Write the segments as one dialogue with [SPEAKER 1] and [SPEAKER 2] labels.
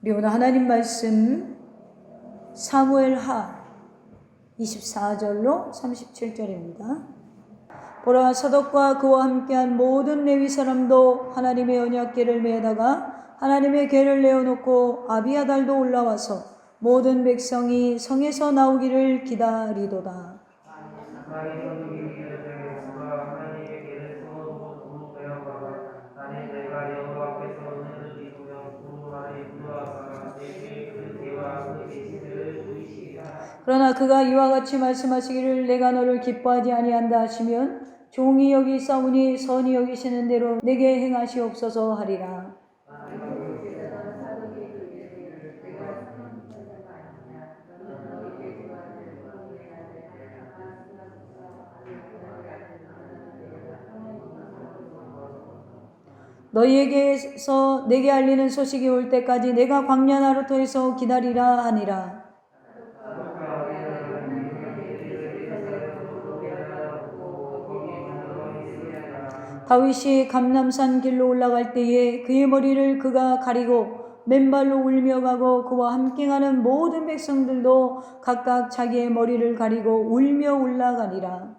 [SPEAKER 1] 우리 오늘 하나님 말씀 사무엘하 24절로 37절입니다. 보라, 사독과 그와 함께한 모든 레위 사람도 하나님의 언약궤를 메다가 하나님의 궤를 내어놓고 아비아달도 올라와서 모든 백성이 성에서 나오기를 기다리도다. 그러나 그가 이와 같이 말씀하시기를 내가 너를 기뻐하지 아니한다 하시면 종이 여기 싸우니 선이 여기시는 대로 내게 행하시옵소서 하리라. 너희에게서 내게 알리는 소식이 올 때까지 내가 광야 나루터에서 기다리라 하니라. 다윗이 감람산 길로 올라갈 때에 그의 머리를 그가 가리고 맨발로 울며 가고 그와 함께 가는 모든 백성들도 각각 자기의 머리를 가리고 울며 올라가니라.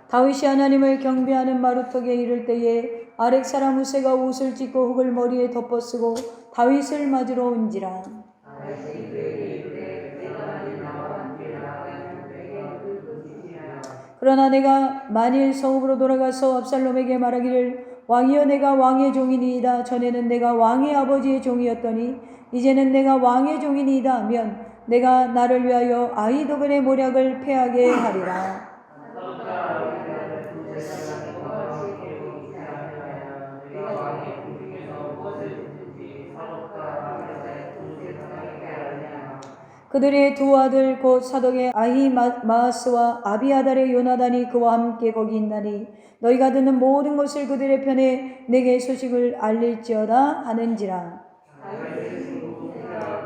[SPEAKER 1] 다윗이 하나님을 경배하는 마루턱에 이를 때에 아렉 사람 우세가 옷을 찢고 흙을 머리에 덮어쓰고 다윗을 맞으러 온지라. 그러나 내가 만일 성읍으로 돌아가서 압살롬에게 말하기를 왕이여 내가 왕의 종이니이다. 전에는 내가 왕의 아버지의 종이었더니 이제는 내가 왕의 종이니이다 하면 내가 나를 위하여 아히도벨의 모략을 패하게 하리라. 그들의 두 아들 곧 사독의 아히마아스와 아비아달의 요나단이 그와 함께 거기 있나니 너희가 듣는 모든 것을 그들의 편에 내게 소식을 알릴지어다 하는지라.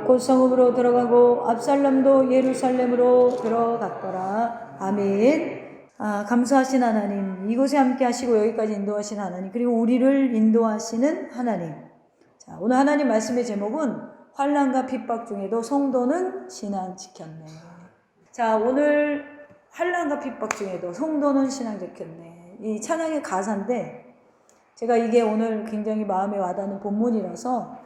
[SPEAKER 1] 곧 성읍으로 들어가고 압살롬도 예루살렘으로 들어갔더라. 아멘. 감사하신 하나님, 이곳에 함께 하시고 여기까지 인도하신 하나님, 그리고 우리를 인도하시는 하나님. 자, 오늘 하나님 말씀의 제목은 환난과 핍박 중에도 성도는 신앙 지켰네. 자, 오늘 환난과 핍박 중에도 성도는 신앙 지켰네. 이 찬양의 가사인데 제가 이게 오늘 굉장히 마음에 와닿는 본문이라서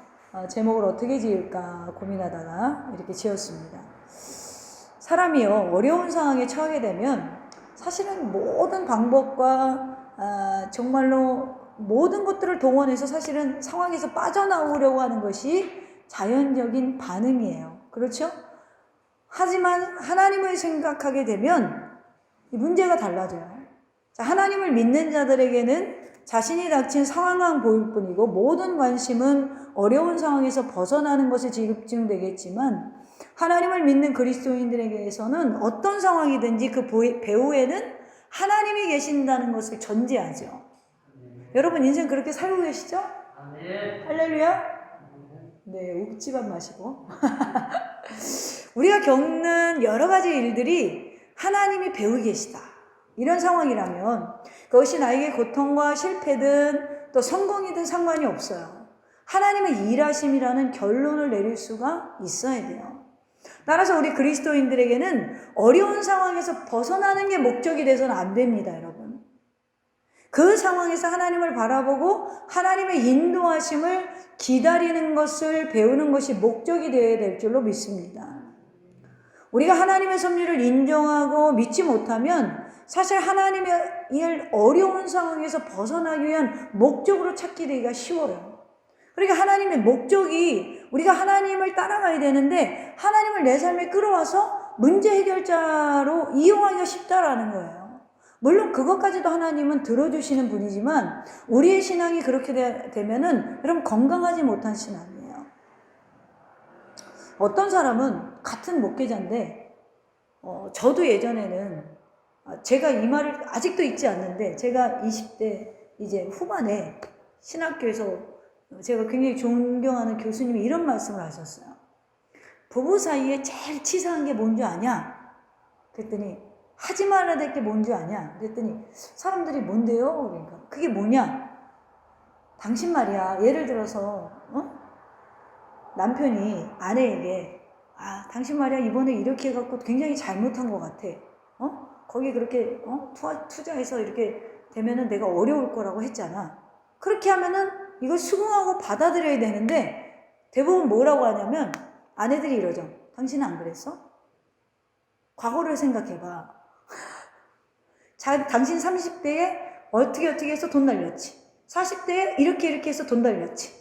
[SPEAKER 1] 제목을 어떻게 지을까 고민하다가 이렇게 지었습니다. 사람이요, 어려운 상황에 처하게 되면 사실은 모든 방법과 정말로 모든 것들을 동원해서 사실은 상황에서 빠져나오려고 하는 것이 자연적인 반응이에요. 그렇죠? 하지만 하나님을 생각하게 되면 이 문제가 달라져요. 자, 하나님을 믿는 자들에게는 자신이 닥친 상황만 보일 뿐이고 모든 관심은 어려운 상황에서 벗어나는 것에 집중되겠지만 하나님을 믿는 그리스도인들에게서는 어떤 상황이든지 그 배후에는 하나님이 계신다는 것을 전제하죠. 여러분 인생 그렇게 살고 계시죠? 할렐루야. 네, 옥지밥 마시고. 우리가 겪는 여러 가지 일들이 하나님이 배우 계시다. 이런 상황이라면 그것이 나에게 고통과 실패든 또 성공이든 상관이 없어요. 하나님의 일하심이라는 결론을 내릴 수가 있어야 돼요. 따라서 우리 그리스도인들에게는 어려운 상황에서 벗어나는 게 목적이 돼서는 안 됩니다, 여러분. 그 상황에서 하나님을 바라보고 하나님의 인도하심을 기다리는 것을 배우는 것이 목적이 되어야 될 줄로 믿습니다. 우리가 하나님의 섭리를 인정하고 믿지 못하면 사실 하나님의 일 어려운 상황에서 벗어나기 위한 목적으로 찾게 되기가 쉬워요. 그러니까 하나님의 목적이 우리가 하나님을 따라가야 되는데 하나님을 내 삶에 끌어와서 문제 해결자로 이용하기가 쉽다라는 거예요. 물론 그것까지도 하나님은 들어주시는 분이지만 우리의 신앙이 그렇게 되면은 여러분 건강하지 못한 신앙이에요. 어떤 사람은 같은 목회자인데 저도 예전에는 제가 이 말을 아직도 잊지 않는데 제가 20대 이제 후반에 신학교에서 제가 굉장히 존경하는 교수님이 이런 말씀을 하셨어요. 부부 사이에 제일 치사한 게 뭔지 아냐? 그랬더니 하지 말아야 될 게 뭔지 아냐? 그랬더니 사람들이 뭔데요? 그러니까 그게 뭐냐? 당신 말이야. 예를 들어서 남편이 아내에게 당신 말이야 이번에 이렇게 해갖고 굉장히 잘못한 것 같아. 거기 그렇게 투자해서 이렇게 되면은 내가 어려울 거라고 했잖아. 그렇게 하면은 이걸 수긍하고 받아들여야 되는데 대부분 뭐라고 하냐면 아내들이 이러죠. 당신은 안 그랬어? 과거를 생각해봐. 당신 30대에 어떻게 해서 돈 날렸지. 40대에 이렇게 해서 돈 날렸지.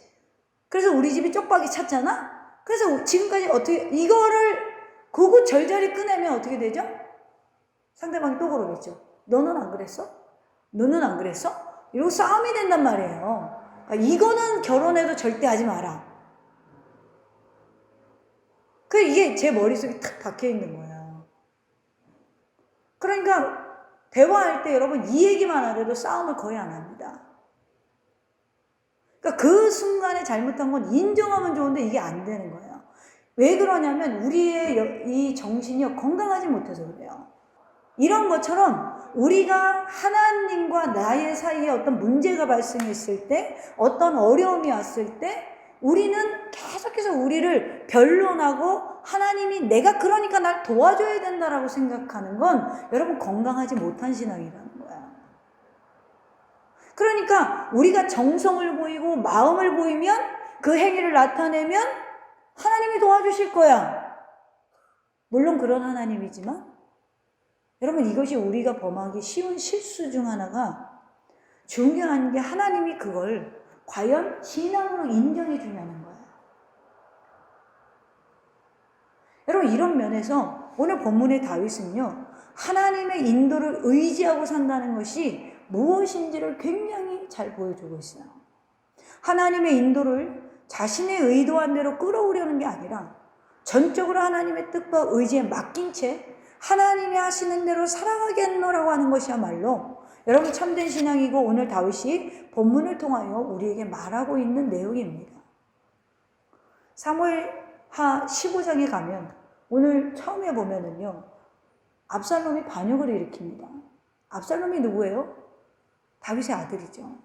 [SPEAKER 1] 그래서 우리 집이 쪽박이 찼잖아? 그래서 지금까지 어떻게, 이거를 고구절절히 꺼내면 어떻게 되죠? 상대방이 또 그러겠죠. 너는 안 그랬어? 너는 안 그랬어? 이러고 싸움이 된단 말이에요. 그러니까 이거는 결혼해도 절대 하지 마라. 이게 제 머릿속에 탁 박혀 있는 거예요. 그러니까 대화할 때 여러분 이 얘기만 하더라도 싸움을 거의 안 합니다. 그러니까 그 순간에 잘못한 건 인정하면 좋은데 이게 안 되는 거예요. 왜 그러냐면 우리의 이 정신이 건강하지 못해서 그래요. 이런 것처럼 우리가 하나님과 나의 사이에 어떤 문제가 발생했을 때, 어떤 어려움이 왔을 때 우리는 계속해서 우리를 변론하고 하나님이 내가 그러니까 날 도와줘야 된다라고 생각하는 건 여러분 건강하지 못한 신앙이라는 거야. 그러니까 우리가 정성을 보이고 마음을 보이면 그 행위를 나타내면 하나님이 도와주실 거야. 물론 그런 하나님이지만 여러분 이것이 우리가 범하기 쉬운 실수 중 하나가 중요한 게 하나님이 그걸 과연 신앙으로 인정해 주냐는 거예요. 여러분 이런 면에서 오늘 본문의 다윗은요. 하나님의 인도를 의지하고 산다는 것이 무엇인지를 굉장히 잘 보여주고 있어요. 하나님의 인도를 자신의 의도한 대로 끌어오려는 게 아니라 전적으로 하나님의 뜻과 의지에 맡긴 채 하나님이 하시는 대로 살아가겠노라고 하는 것이야말로 여러분 참된 신앙이고 오늘 다윗이 본문을 통하여 우리에게 말하고 있는 내용입니다. 사무엘하 15장에 가면 오늘 처음에 보면은요. 압살롬이 반역을 일으킵니다. 압살롬이 누구예요? 다윗의 아들이죠.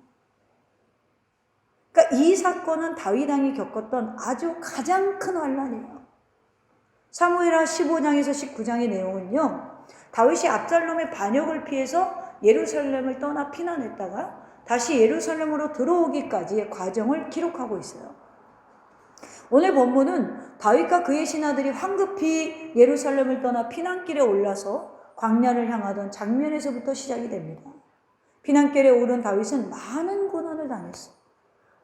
[SPEAKER 1] 그러니까 이 사건은 다윗 왕이 겪었던 아주 가장 큰 환난이에요. 사무엘하 15장에서 19장의 내용은요. 다윗이 압살롬의 반역을 피해서 예루살렘을 떠나 피난했다가 다시 예루살렘으로 들어오기까지의 과정을 기록하고 있어요. 오늘 본문은 다윗과 그의 신하들이 황급히 예루살렘을 떠나 피난길에 올라서 광야를 향하던 장면에서부터 시작이 됩니다. 피난길에 오른 다윗은 많은 고난을 당했어요.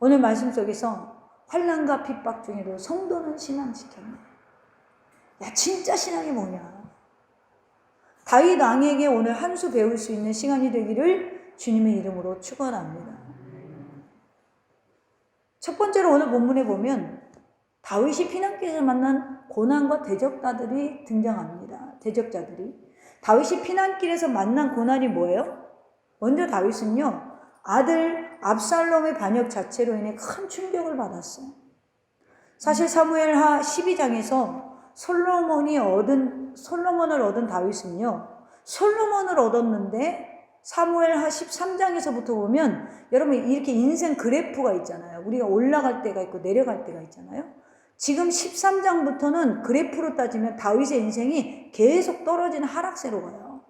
[SPEAKER 1] 오늘 말씀 속에서 환난과 핍박 중에도 성도는 신앙지켰네. 야 진짜 신앙이 뭐냐. 다윗 왕에게 오늘 한 수 배울 수 있는 시간이 되기를 주님의 이름으로 축원합니다. 첫 번째로 오늘 본문에 보면 다윗이 피난길에서 만난 고난과 대적자들이 등장합니다. 대적자들이. 다윗이 피난길에서 만난 고난이 뭐예요? 먼저 다윗은요. 아들 압살롬의 반역 자체로 인해 큰 충격을 받았어요. 사실 사무엘하 12장에서 솔로몬을 얻은 다윗은요. 솔로몬을 얻었는데 사무엘하 13장에서부터 보면 여러분 이렇게 인생 그래프가 있잖아요. 우리가 올라갈 때가 있고 내려갈 때가 있잖아요. 지금 13장부터는 그래프로 따지면 다윗의 인생이 계속 떨어지는 하락세로 가요.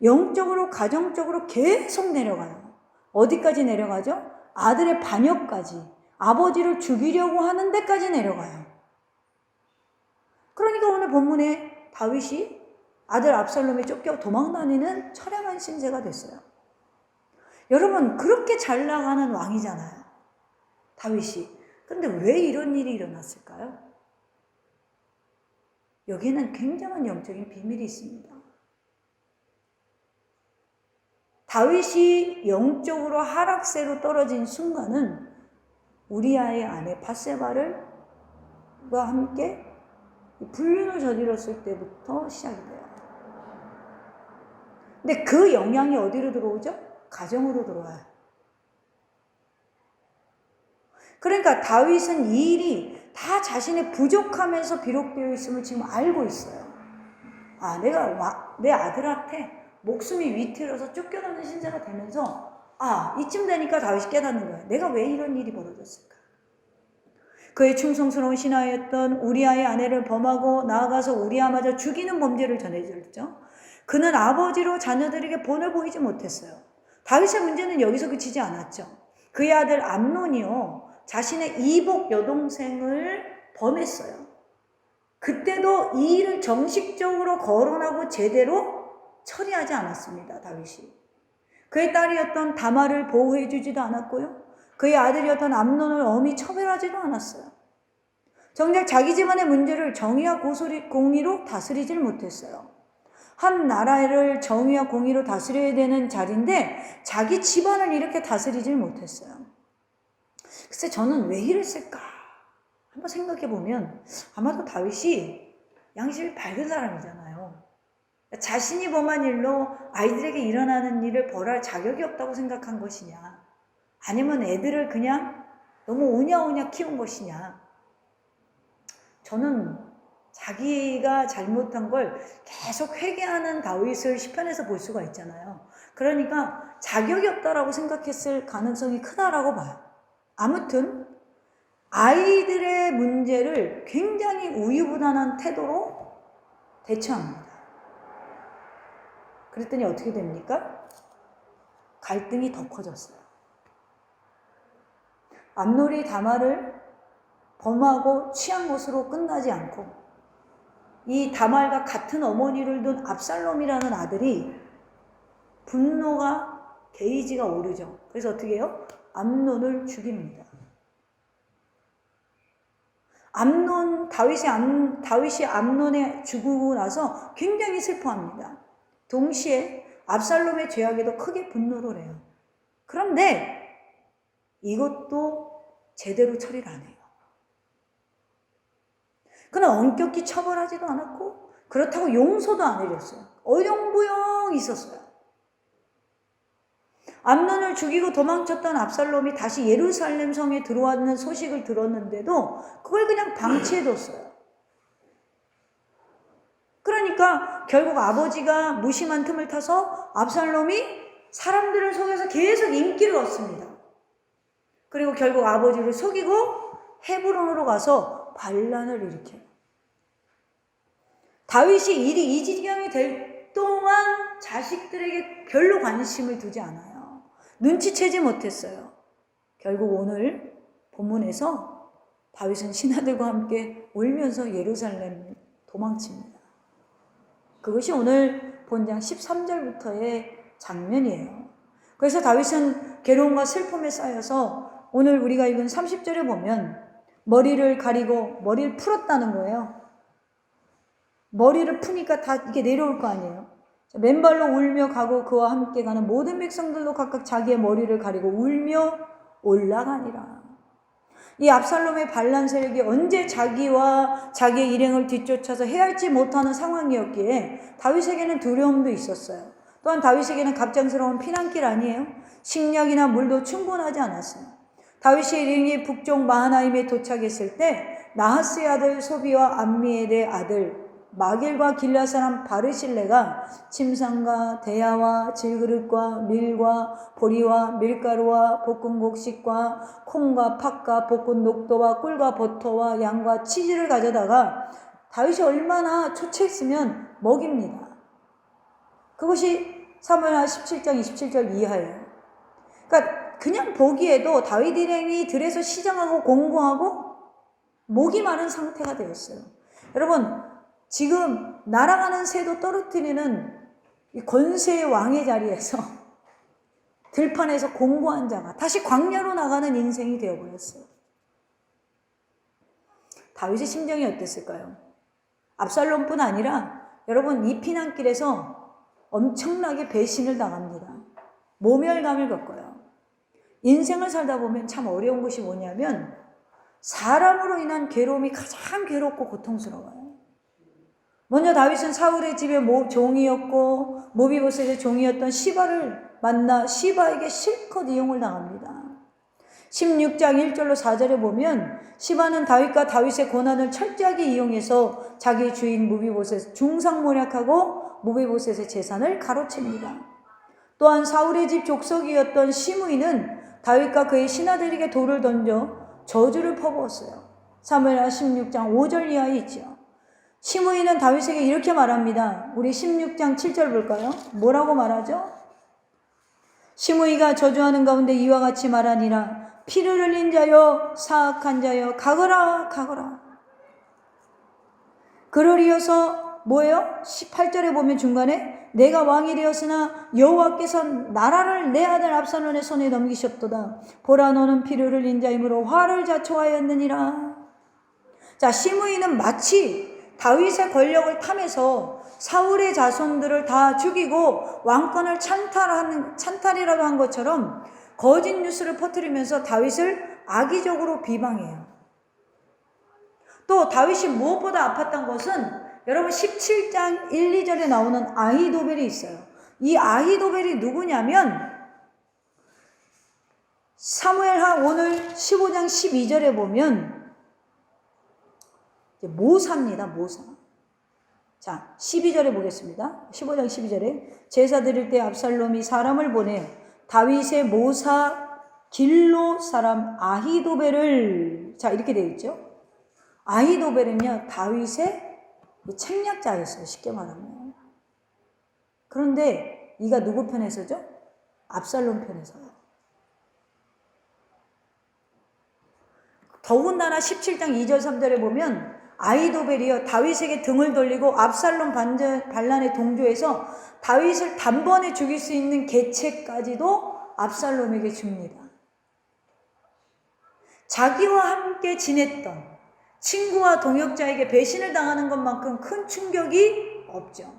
[SPEAKER 1] 영적으로 가정적으로 계속 내려가요. 어디까지 내려가죠? 아들의 반역까지, 아버지를 죽이려고 하는 데까지 내려가요. 그러니까 오늘 본문에 다윗이 아들 압살롬에 쫓겨 도망다니는 처량한 신세가 됐어요. 여러분 그렇게 잘 나가는 왕이잖아요. 다윗이. 그런데 왜 이런 일이 일어났을까요? 여기에는 굉장한 영적인 비밀이 있습니다. 다윗이 영적으로 하락세로 떨어진 순간은 우리아의 아내 밧세바와 함께 불륜을 저질렀을 때부터 시작이 돼요. 근데 그 영향이 어디로 들어오죠? 가정으로 들어와요. 그러니까 다윗은 이 일이 다 자신의 부족함에서 비록되어 있음을 지금 알고 있어요. 아, 내가 내 아들한테 목숨이 위태로워서 쫓겨나는 신세가 되면서 이쯤 되니까 다윗이 깨닫는 거예요. 내가 왜 이런 일이 벌어졌을까? 그의 충성스러운 신하였던 우리아의 아내를 범하고 나아가서 우리아마저 죽이는 범죄를 전해졌죠. 그는 아버지로 자녀들에게 본을 보이지 못했어요. 다윗의 문제는 여기서 그치지 않았죠. 그의 아들 암논이요, 자신의 이복 여동생을 범했어요. 그때도 이 일을 정식적으로 거론하고 제대로 처리하지 않았습니다. 다윗이. 그의 딸이었던 다말을 보호해 주지도 않았고요. 그의 아들이었던 암논을 엄히 처벌하지도 않았어요. 정작 자기 집안의 문제를 정의와 공의로 다스리질 못했어요. 한 나라를 정의와 공의로 다스려야 되는 자리인데 자기 집안을 이렇게 다스리질 못했어요. 글쎄 저는 왜 이랬을까? 한번 생각해 보면 아마도 다윗이 양심이 밝은 사람이잖아요. 자신이 범한 일로 아이들에게 일어나는 일을 벌할 자격이 없다고 생각한 것이냐, 아니면 애들을 그냥 너무 오냐오냐 키운 것이냐. 저는 자기가 잘못한 걸 계속 회개하는 다윗을 시편에서 볼 수가 있잖아요. 그러니까 자격이 없다라고 생각했을 가능성이 크다라고 봐요. 아무튼 아이들의 문제를 굉장히 우유부단한 태도로 대처합니다. 그랬더니 어떻게 됩니까? 갈등이 더 커졌어요. 암논이 다말을 범하고 취한 것으로 끝나지 않고 이 다말과 같은 어머니를 둔 압살롬이라는 아들이 분노가 게이지가 오르죠. 그래서 어떻게 해요? 암논을 죽입니다. 다윗이 암논에 죽고 나서 굉장히 슬퍼합니다. 동시에 압살롬의 죄악에도 크게 분노를 해요. 그런데 이것도 제대로 처리를 안 해요. 그는 엄격히 처벌하지도 않았고 그렇다고 용서도 안 해줬어요. 어영부영 있었어요. 암논을 죽이고 도망쳤던 압살롬이 다시 예루살렘 성에 들어왔는 소식을 들었는데도 그걸 그냥 방치해뒀어요. 그러니까 결국 아버지가 무심한 틈을 타서 압살롬이 사람들을 속여서 계속 인기를 얻습니다. 그리고 결국 아버지를 속이고 헤브론으로 가서 반란을 일으켜요. 다윗이 일이 이 지경이 될 동안 자식들에게 별로 관심을 두지 않아요. 눈치채지 못했어요. 결국 오늘 본문에서 다윗은 신하들과 함께 울면서 예루살렘을 도망칩니다. 그것이 오늘 본장 13절부터의 장면이에요. 그래서 다윗은 괴로움과 슬픔에 쌓여서 오늘 우리가 읽은 30절에 보면 머리를 가리고 머리를 풀었다는 거예요. 머리를 푸니까 다 이게 내려올 거 아니에요. 맨발로 울며 가고 그와 함께 가는 모든 백성들도 각각 자기의 머리를 가리고 울며 올라가니라. 이 압살롬의 반란 세력이 언제 자기와 자기의 일행을 뒤쫓아서 헤아리지 못하는 상황이었기에 다윗에게는 두려움도 있었어요. 또한 다윗에게는 갑작스러운 피난길 아니에요. 식량이나 물도 충분하지 않았어요. 다윗의 일행이 북쪽 마하나임에 도착했을 때 나하스의 아들 소비와 암미엘의 아들 마길과 길앗 사람 바르실레가 침상과 대야와 질그릇과 밀과 보리와 밀가루와 볶은 곡식과 콩과 팥과 볶은 녹도와 꿀과 버터와 양과 치즈를 가져다가 다윗이 얼마나 초췌했으면 먹입니다. 그것이 사무엘하 17장 27절 이하예요. 그러니까 그냥 보기에도 다윗 일행이 들에서 시장하고 공고하고 목이 마른 상태가 되었어요. 여러분, 지금 날아가는 새도 떨어뜨리는 이 권세의 왕의 자리에서 들판에서 공고한 자가 다시 광야로 나가는 인생이 되어버렸어요. 다윗의 심정이 어땠을까요? 압살롬뿐 아니라 여러분 이 피난길에서 엄청나게 배신을 당합니다. 모멸감을 겪어요. 인생을 살다 보면 참 어려운 것이 뭐냐면 사람으로 인한 괴로움이 가장 괴롭고 고통스러워요. 먼저 다윗은 사울의 집의 종이었고 모비보셋의 종이었던 시바를 만나 시바에게 실컷 이용을 당합니다. 16장 1절로 4절에 보면 시바는 다윗과 다윗의 고난을 철저하게 이용해서 자기 주인 무비보셋 중상모략하고 무비보셋의 재산을 가로챕니다. 또한 사울의 집 족속이었던 시므이는 다윗과 그의 신하들에게 돌을 던져 저주를 퍼부었어요. 사무엘하 16장 5절 이하에 있죠. 시므이는 다윗에게 이렇게 말합니다. 우리 16장 7절 볼까요? 뭐라고 말하죠? 시므이가 저주하는 가운데 이와 같이 말하니라. 피를 흘린 자여 사악한 자여 가거라 가거라. 그를 이어서 뭐예요? 18절에 보면 중간에 내가 왕이 되었으나 여호와께서 나라를 내 아들 압살롬의 손에 넘기셨도다. 보라 너는 피를 흘린 자이므로 화를 자초하였느니라. 자, 시므이는 마치 다윗의 권력을 탐해서 사울의 자손들을 다 죽이고 왕권을 찬탈이라도 한 것처럼 거짓 뉴스를 퍼뜨리면서 다윗을 악의적으로 비방해요. 또 다윗이 무엇보다 아팠던 것은 여러분 17장 1, 2절에 나오는 아히도벨이 있어요. 이 아히도벨이 누구냐면 사무엘하 오늘 15장 12절에 보면 모사입니다. 모사. 자, 12절에 보겠습니다. 15장 12절에 제사 드릴 때 압살롬이 사람을 보내 다윗의 모사 길로 사람 아히도벨을, 자 이렇게 되어 있죠. 아히도벨은요 다윗의 책략자였어요. 쉽게 말하면. 그런데 이가 누구 편에서죠? 압살롬 편에서요. 더군다나 17장 2절 3절에 보면 아히도벨이요 다윗에게 등을 돌리고 압살롬 반란에 동조해서 다윗을 단번에 죽일 수 있는 계책까지도 압살롬에게 줍니다. 자기와 함께 지냈던 친구와 동역자에게 배신을 당하는 것만큼 큰 충격이 없죠.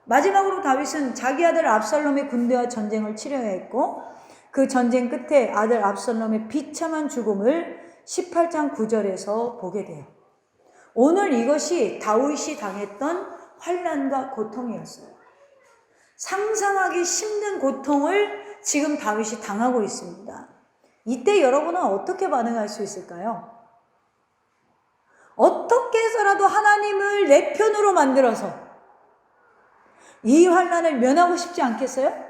[SPEAKER 1] 마지막으로 다윗은 자기 아들 압살롬의 군대와 전쟁을 치러야 했고 그 전쟁 끝에 아들 압살롬의 비참한 죽음을 18장 9절에서 보게 돼요. 오늘 이것이 다윗이 당했던 환난과 고통이었어요. 상상하기 힘든 고통을 지금 다윗이 당하고 있습니다. 이때 여러분은 어떻게 반응할 수 있을까요? 어떻게 해서라도 하나님을 내 편으로 만들어서 이 환난을 면하고 싶지 않겠어요?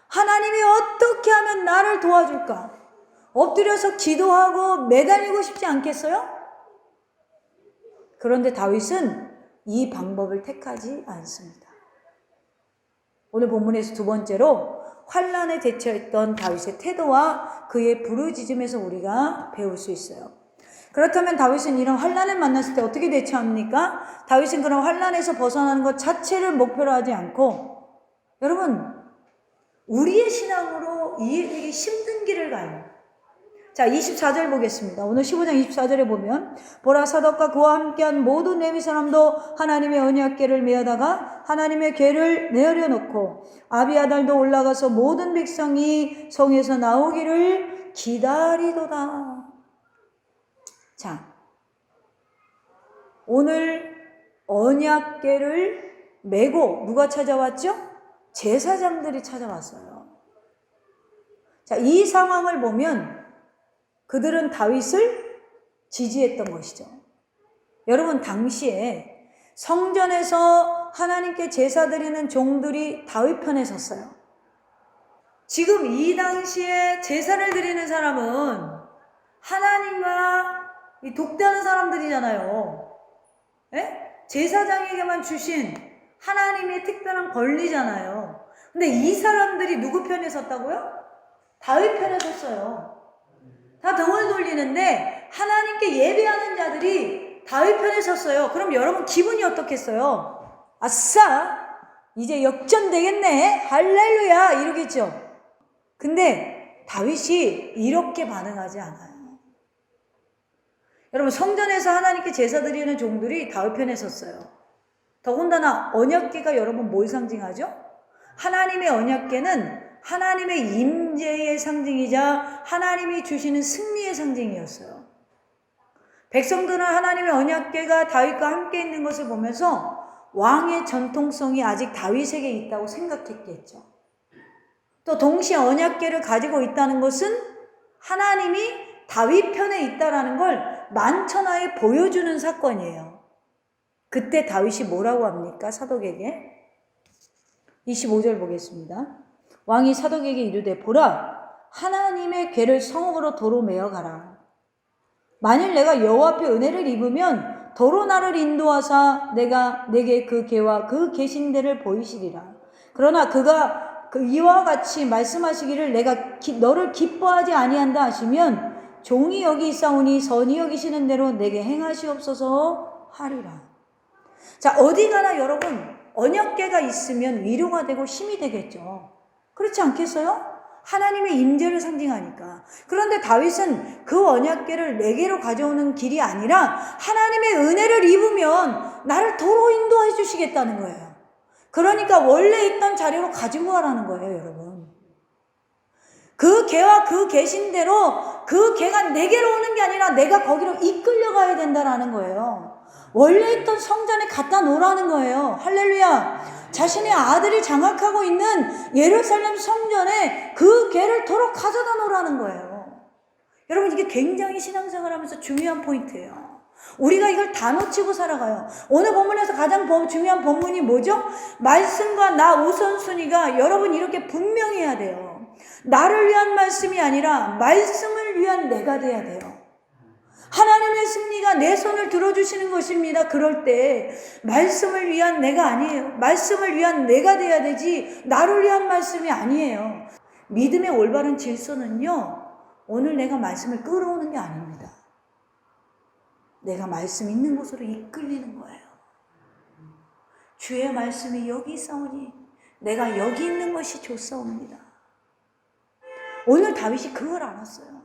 [SPEAKER 1] 하나님이 어떻게 하면 나를 도와줄까? 엎드려서 기도하고 매달리고 싶지 않겠어요? 그런데 다윗은 이 방법을 택하지 않습니다. 오늘 본문에서 두 번째로 환난에 대처했던 다윗의 태도와 그의 부르짖음에서 우리가 배울 수 있어요. 그렇다면 다윗은 이런 환난을 만났을 때 어떻게 대처합니까? 다윗은 그런 환난에서 벗어나는 것 자체를 목표로 하지 않고 여러분 우리의 신앙으로 이해되기 힘든 길을 가요. 자, 24절 보겠습니다. 오늘 15장 24절에 보면 보라 사독과 그와 함께한 모든 레위 사람도 하나님의 언약궤를 메어다가 하나님의 궤를 내어놓고 아비아달도 올라가서 모든 백성이 성에서 나오기를 기다리도다. 자, 오늘 언약궤를 메고 누가 찾아왔죠? 제사장들이 찾아왔어요. 자, 이 상황을 보면 그들은 다윗을 지지했던 것이죠. 여러분 당시에 성전에서 하나님께 제사 드리는 종들이 다윗 편에 섰어요. 지금 이 당시에 제사를 드리는 사람은 하나님과 독대하는 사람들이잖아요. 예? 제사장에게만 주신 하나님의 특별한 권리잖아요. 근데 이 사람들이 누구 편에 섰다고요? 다윗 편에 섰어요. 다 등을 돌리는데 하나님께 예배하는 자들이 다윗 편에 섰어요. 그럼 여러분 기분이 어떻겠어요? 아싸! 이제 역전되겠네. 할렐루야! 이러겠죠. 근데 다윗이 이렇게 반응하지 않아요. 여러분 성전에서 하나님께 제사 드리는 종들이 다윗 편에 섰어요. 더군다나 언약궤가 여러분 뭘 상징하죠? 하나님의 언약궤는 하나님의 임재의 상징이자 하나님이 주시는 승리의 상징이었어요. 백성들은 하나님의 언약궤가 다윗과 함께 있는 것을 보면서 왕의 전통성이 아직 다윗에게 있다고 생각했겠죠. 또 동시에 언약궤를 가지고 있다는 것은 하나님이 다윗 편에 있다라는 걸 만천하에 보여주는 사건이에요. 그때 다윗이 뭐라고 합니까? 사독에게 25절 보겠습니다. 왕이 사독에게 이르되 보라 하나님의 궤를 성읍으로 도로 메어 가라. 만일 내가 여호와 앞에 은혜를 입으면 도로 나를 인도하사 내가 내게 그 궤와 그 계신 데를 보이시리라. 그러나 그가 이와 같이 말씀하시기를 내가 너를 기뻐하지 아니한다 하시면 종이 여기 있사오니 선이 여기시는 대로 내게 행하시옵소서 하리라. 자, 어디 가나 여러분 언약궤가 있으면 위로가 되고 힘이 되겠죠. 그렇지 않겠어요? 하나님의 임재를 상징하니까. 그런데 다윗은 그 언약궤를 내게로 가져오는 길이 아니라 하나님의 은혜를 입으면 나를 도로 인도해 주시겠다는 거예요. 그러니까 원래 있던 자리로 가지고 가라는 거예요, 여러분. 그 궤와 그 계신 대로 그 궤가 내게로 오는 게 아니라 내가 거기로 이끌려 가야 된다라는 거예요. 원래 있던 성전에 갖다 놓으라는 거예요. 할렐루야. 자신의 아들이 장악하고 있는 예루살렘 성전에 그 궤를 도로 가져다 놓으라는 거예요. 여러분 이게 굉장히 신앙생활하면서 중요한 포인트예요. 우리가 이걸 다 놓치고 살아가요. 오늘 본문에서 가장 중요한 본문이 뭐죠? 말씀과 나 우선순위가 여러분 이렇게 분명해야 돼요. 나를 위한 말씀이 아니라 말씀을 위한 내가 돼야 돼요. 하나님의 승리가 내 손을 들어주시는 것입니다. 그럴 때 말씀을 위한 내가 아니에요. 말씀을 위한 내가 돼야 되지 나를 위한 말씀이 아니에요. 믿음의 올바른 질서는요, 오늘 내가 말씀을 끌어오는 게 아닙니다. 내가 말씀 있는 곳으로 이끌리는 거예요. 주의 말씀이 여기 있사오니 내가 여기 있는 것이 좋사옵니다. 오늘 다윗이 그걸 알았어요.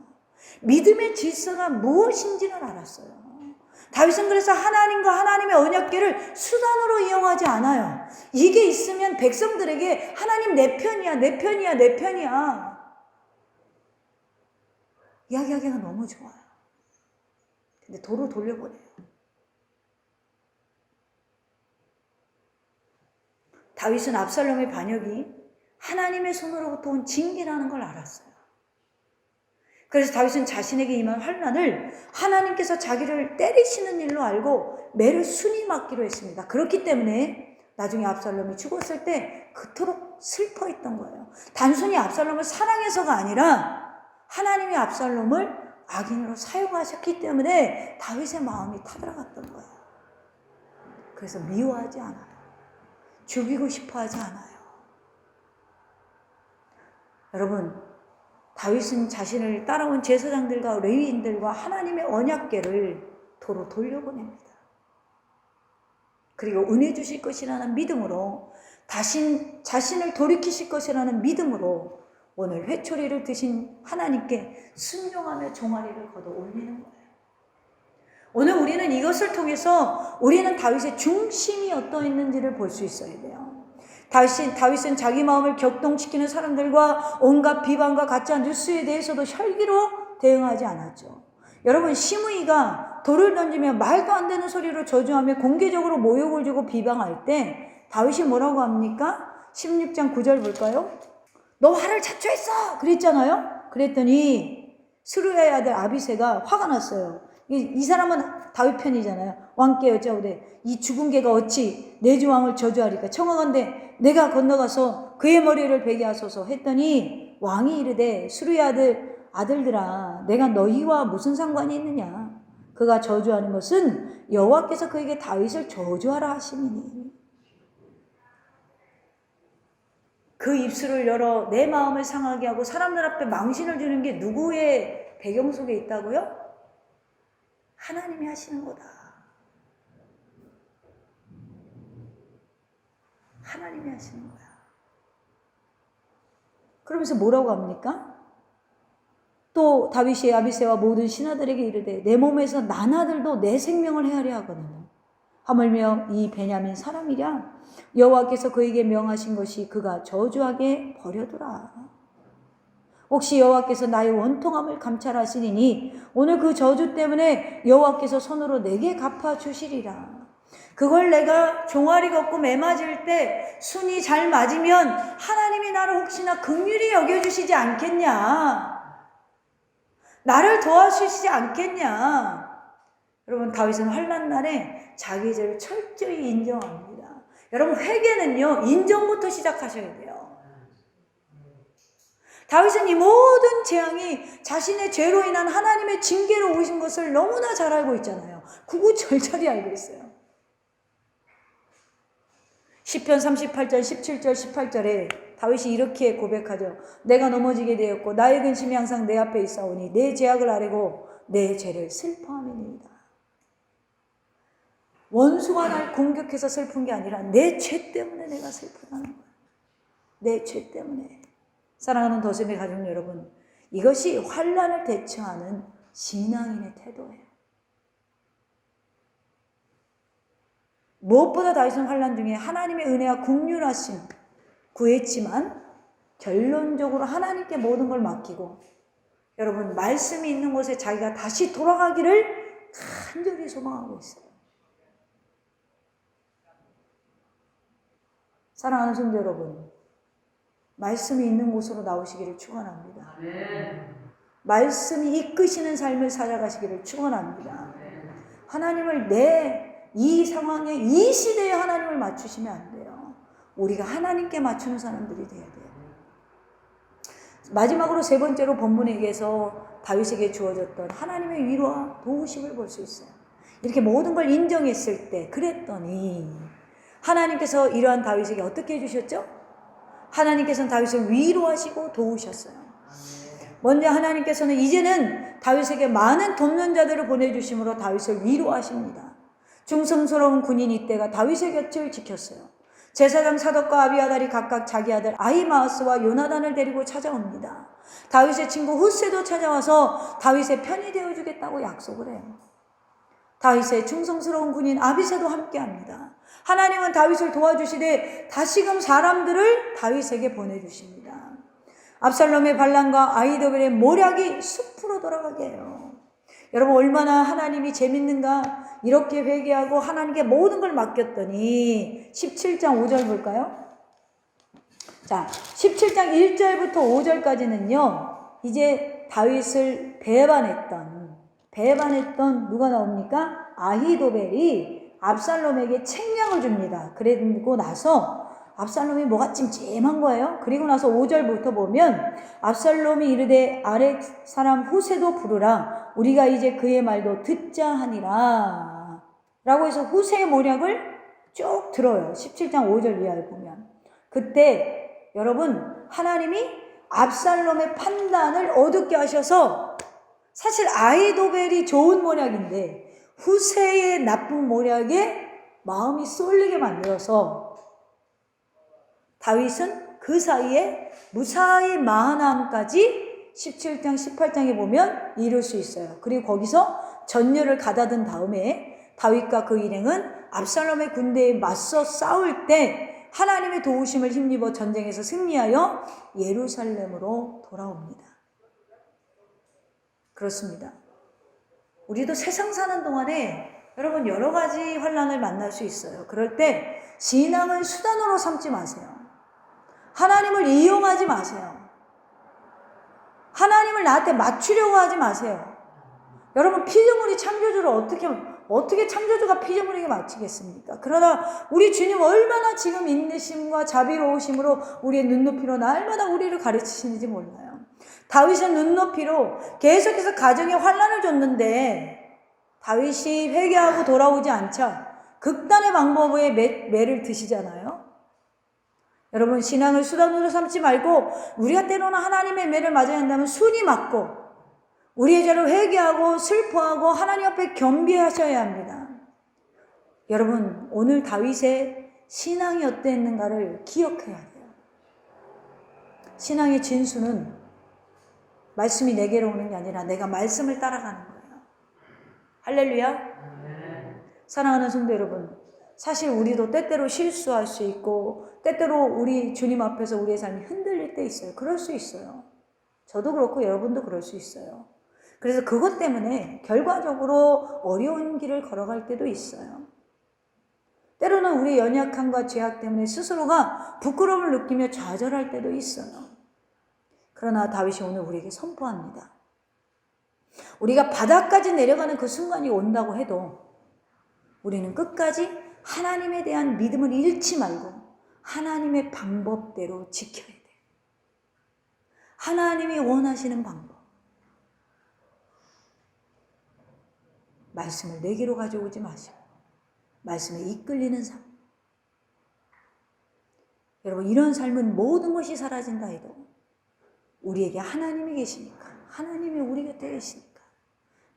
[SPEAKER 1] 믿음의 질서가 무엇인지를 알았어요. 다윗은 그래서 하나님과 하나님의 언약궤를 수단으로 이용하지 않아요. 이게 있으면 백성들에게 하나님 내 편이야, 내 편이야, 내 편이야 이야기하기가 너무 좋아요. 근데 도로 돌려보내요. 다윗은 압살롬의 반역이 하나님의 손으로부터 온 징계라는 걸 알았어요. 그래서 다윗은 자신에게 임한 환난을 하나님께서 자기를 때리시는 일로 알고 매를 순히 맞기로 했습니다. 그렇기 때문에 나중에 압살롬이 죽었을 때 그토록 슬퍼했던 거예요. 단순히 압살롬을 사랑해서가 아니라 하나님이 압살롬을 악인으로 사용하셨기 때문에 다윗의 마음이 타들어갔던 거예요. 그래서 미워하지 않아요. 죽이고 싶어 하지 않아요. 여러분, 다윗은 자신을 따라온 제사장들과 레위인들과 하나님의 언약궤를 도로 돌려보냅니다. 그리고 은혜 주실 것이라는 믿음으로 자신을 돌이키실 것이라는 믿음으로 오늘 회초리를 드신 하나님께 순종하며 종아리를 걷어 올리는 거예요. 오늘 우리는 이것을 통해서 우리는 다윗의 중심이 어떠 있는지를 볼 수 있어야 돼요. 다윗은 자기 마음을 격동시키는 사람들과 온갖 비방과 가짜 뉴스에 대해서도 혈기로 대응하지 않았죠. 여러분, 시므이가 돌을 던지며 말도 안 되는 소리로 저주하며 공개적으로 모욕을 주고 비방할 때 다윗이 뭐라고 합니까? 16장 9절 볼까요? 너 화를 자초했어! 그랬잖아요. 그랬더니 스루야의 아들 아비새가 화가 났어요. 이 사람은 다윗 편이잖아요. 왕께 여짜오되 이 죽은 개가 어찌 내 주 왕을 저주하리까? 청하건대 내가 건너가서 그의 머리를 베게 하소서 했더니 왕이 이르되 스루야 아들들아 내가 너희와 무슨 상관이 있느냐? 그가 저주하는 것은 여호와께서 그에게 다윗을 저주하라 하시니니. 그 입술을 열어 내 마음을 상하게 하고 사람들 앞에 망신을 주는 게 누구의 배경 속에 있다고요? 하나님이 하시는 거다. 하나님이 하시는 거야. 그러면서 뭐라고 합니까? 또 다윗이 아비새와 모든 신하들에게 이르되 내 몸에서 나나들도 내 생명을 헤아려 하거든요. 하물며 이 베냐민 사람이랴 여호와께서 그에게 명하신 것이 그가 저주하게 버려두라. 혹시 여호와께서 나의 원통함을 감찰하시리니 오늘 그 저주 때문에 여호와께서 손으로 내게 갚아주시리라. 그걸 내가 종아리 걷고 매맞을 때 순이 잘 맞으면 하나님이 나를 혹시나 긍휼히 여겨주시지 않겠냐. 나를 도와주시지 않겠냐. 여러분, 다윗은 환난 날에 자기 죄를 철저히 인정합니다. 여러분, 회개는요, 인정부터 시작하셔야 돼요. 다윗은 이 모든 재앙이 자신의 죄로 인한 하나님의 징계로 오신 것을 너무나 잘 알고 있잖아요. 구구절절히 알고 있어요. 시편 38절 17절 18절에 다윗이 이렇게 고백하죠. 내가 넘어지게 되었고 나의 근심이 항상 내 앞에 있사오니 내 죄악을 아뢰고 내 죄를 슬퍼함이니이다. 원수가 날 공격해서 슬픈 게 아니라 내 죄 때문에 내가 슬프다는 거야. 내 죄 때문에. 사랑하는 더셈의 가족 여러분, 이것이 환난을 대처하는 신앙인의 태도예요. 무엇보다 다윗은 환난 중에 하나님의 은혜와 긍휼하심 구했지만 결론적으로 하나님께 모든 걸 맡기고, 여러분, 말씀이 있는 곳에 자기가 다시 돌아가기를 간절히 소망하고 있어요. 사랑하는 성도 여러분, 말씀이 있는 곳으로 나오시기를 축원합니다. 말씀이 이끄시는 삶을 살아가시기를 축원합니다. 하나님을 이 상황에, 이 시대에 하나님을 맞추시면 안 돼요. 우리가 하나님께 맞추는 사람들이 돼야 돼요. 마지막으로 세 번째로 본문에게서 다윗에게 주어졌던 하나님의 위로와 도우심을 볼 수 있어요. 이렇게 모든 걸 인정했을 때 그랬더니 하나님께서 이러한 다윗에게 어떻게 해주셨죠? 하나님께서는 다윗을 위로하시고 도우셨어요. 먼저 하나님께서는 이제는 다윗에게 많은 돕는 자들을 보내주심으로 다윗을 위로하십니다. 중성스러운 군인 이때가 다윗의 곁을 지켰어요. 제사장 사독과 아비아달이 각각 자기 아들 아히마아스와 요나단을 데리고 찾아옵니다. 다윗의 친구 후세도 찾아와서 다윗의 편이 되어주겠다고 약속을 해요. 다윗의 충성스러운 군인 아비새도 함께합니다. 하나님은 다윗을 도와주시되 다시금 사람들을 다윗에게 보내주십니다. 압살롬의 반란과 아히도벨의 모략이 숲으로 돌아가게 해요. 여러분, 얼마나 하나님이 재밌는가. 이렇게 회개하고 하나님께 모든 걸 맡겼더니 17장 5절 볼까요? 자, 17장 1절부터 5절까지는요 이제 다윗을 배반했던 누가 나옵니까? 아히도벨이 압살롬에게 책량을 줍니다. 그리고 나서 압살롬이 뭐가 찜찜한 거예요. 그리고 나서 5절부터 보면 압살롬이 이르되 아렉 사람 후세도 부르라. 우리가 이제 그의 말도 듣자 하니라. 라고 해서 후세의 모략을 쭉 들어요. 17장 5절 이하에 보면. 그때 여러분, 하나님이 압살롬의 판단을 어둡게 하셔서, 사실 아히도벨이 좋은 모략인데 후세의 나쁜 모략에 마음이 쏠리게 만들어서 다윗은 그 사이에 무사히 마하나임까지 17장 18장에 보면 이룰 수 있어요. 그리고 거기서 전열을 가다든 다음에 다윗과 그 일행은 압살롬의 군대에 맞서 싸울 때 하나님의 도우심을 힘입어 전쟁에서 승리하여 예루살렘으로 돌아옵니다. 그렇습니다. 우리도 세상 사는 동안에 여러분 여러 가지 환난을 만날 수 있어요. 그럴 때 신앙을 수단으로 삼지 마세요. 하나님을 이용하지 마세요. 하나님을 나한테 맞추려고 하지 마세요. 여러분, 피조물이 창조주를 어떻게 창조주가 피조물에게 맞추겠습니까? 그러나 우리 주님 얼마나 지금 인내심과 자비로우심으로 우리의 눈높이로 날마다 우리를 가르치시는지 몰라요. 다윗은 눈높이로 계속해서 가정에 환난을 줬는데 다윗이 회개하고 돌아오지 않자 극단의 방법의 매를 드시잖아요. 여러분, 신앙을 수단으로 삼지 말고 우리가 때로는 하나님의 매를 맞아야 한다면 순히 맞고 우리의 죄를 회개하고 슬퍼하고 하나님 앞에 겸비하셔야 합니다. 여러분, 오늘 다윗의 신앙이 어땠는가를 기억해야 돼요. 신앙의 진수는 말씀이 내게로 오는 게 아니라 내가 말씀을 따라가는 거예요. 할렐루야. 사랑하는 성도 여러분, 사실 우리도 때때로 실수할 수 있고 때때로 우리 주님 앞에서 우리의 삶이 흔들릴 때 있어요. 그럴 수 있어요. 저도 그렇고 여러분도 그럴 수 있어요. 그래서 그것 때문에 결과적으로 어려운 길을 걸어갈 때도 있어요. 때로는 우리의 연약함과 죄악 때문에 스스로가 부끄러움을 느끼며 좌절할 때도 있어요. 그러나 다윗이 오늘 우리에게 선포합니다. 우리가 바닥까지 내려가는 그 순간이 온다고 해도 우리는 끝까지 하나님에 대한 믿음을 잃지 말고 하나님의 방법대로 지켜야 돼. 하나님이 원하시는 방법. 말씀을 내게로 가져오지 마시고 말씀에 이끌리는 삶. 여러분, 이런 삶은 모든 것이 사라진다 해도 우리에게 하나님이 계시니까, 하나님이 우리 곁에 계시니까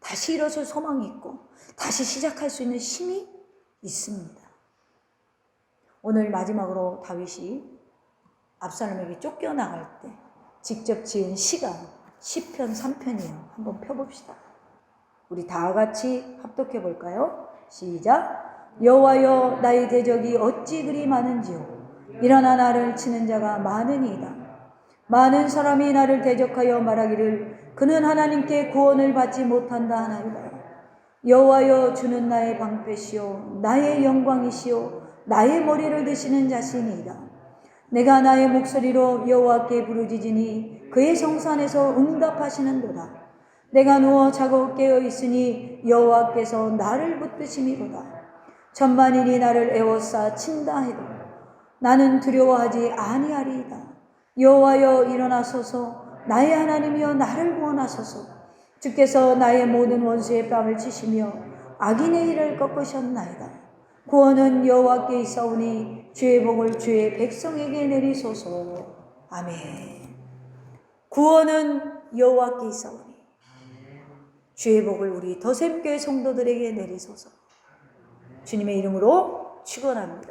[SPEAKER 1] 다시 일어설 소망이 있고 다시 시작할 수 있는 힘이 있습니다. 오늘 마지막으로 다윗이 압살롬에게 쫓겨나갈 때 직접 지은 시가 시편 3편이에요. 한번 펴봅시다. 우리 다 같이 합독해 볼까요? 시작. 여호와여, 나의 대적이 어찌 그리 많은지요. 일어나 나를 치는 자가 많으니이다. 많은 사람이 나를 대적하여 말하기를 그는 하나님께 구원을 받지 못한다 하나이다. 여호와여, 주는 나의 방패시요 나의 영광이시요 나의 머리를 드시는 자신이다. 내가 나의 목소리로 여호와께 부르짖으니 그의 성산에서 응답하시는도다. 내가 누워 자고 깨어 있으니 여호와께서 나를 붙드심이로다. 천만인이 나를 에워싸 친다 해도 나는 두려워하지 아니하리이다. 여호와여, 일어나소서. 나의 하나님이여, 나를 구원하소서. 주께서 나의 모든 원수의 뺨을 치시며 악인의 일을 꺾으셨나이다. 구원은 여호와께 있사오니 주의 복을 주의 백성에게 내리소서. 아멘. 구원은 여호와께 있사오니 주의 복을 우리 더샘교회 성도들에게 내리소서. 주님의 이름으로 축원합니다.